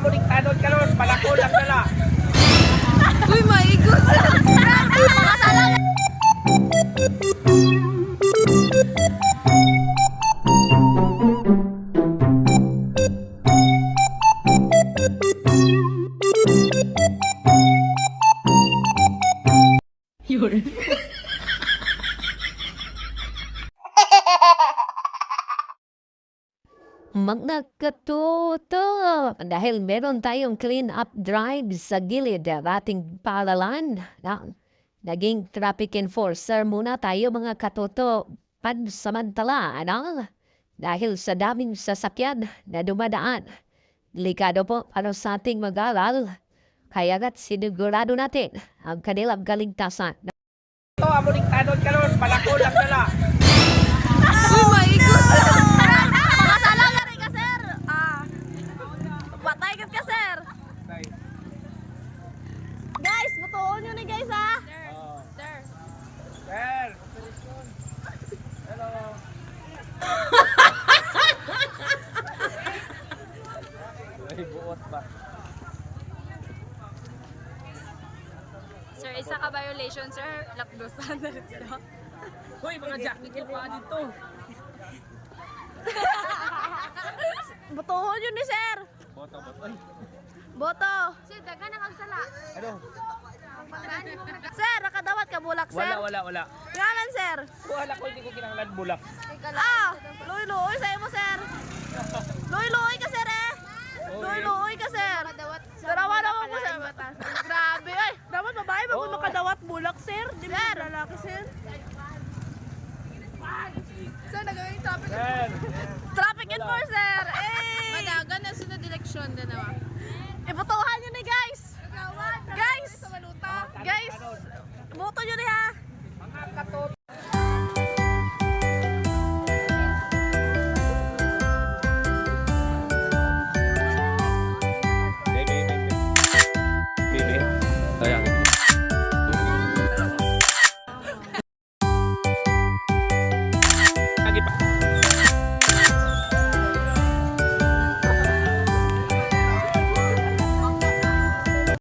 Konektado ka ron, palako lang nila. Uy, maigot sa makasalang. Yun. Magnagkatuto dahil meron tayong clean up drive sa gilid ng ating palalan. Naging traffic enforcer muna tayo mga katuto pansamantala, ano? Dahil sa daming sasakyan na dumadaan. Delikado po para sa ating mag-aral. Kaya't sinigurado natin ang kanilang kaligtasan. Ito, konektado ka ron, palako lang nila. Uy, maigot sa makasalang na rin ka, sir. Patay ka, sir. Guys, butuon nyo ni guys, ha? Sir. Sir. Hello. Ay, buot ba? Sir, isa ka violation, sir. Lakdosan na rin siya. Hoy, mga jacket ko pa dito. Butuon nyo ni sir. Boto, boto. Ay, Boto. Sir, daga na kang sala. ano? Sir, nakadawat ka bulak, sir. Wala. Ngalan, sir. Wala ko, hindi ko kinanglan bulak. Luy-luy sa'yo mo, sir. Luy-luy ka, sir, eh. Luy-luy ka, sir. Darawa naman mo, sir. Grabe, ay. Dapat babae, bago makadawat bulak, sir. Di ba, lalaki, sir. Sir, nagawin traffic. Sir. Traffic enforcer, eh. Madagan na sunod direksyon na naman. Ibutuhan nyo ni guys. Guys, guys, boto nyo ni ha.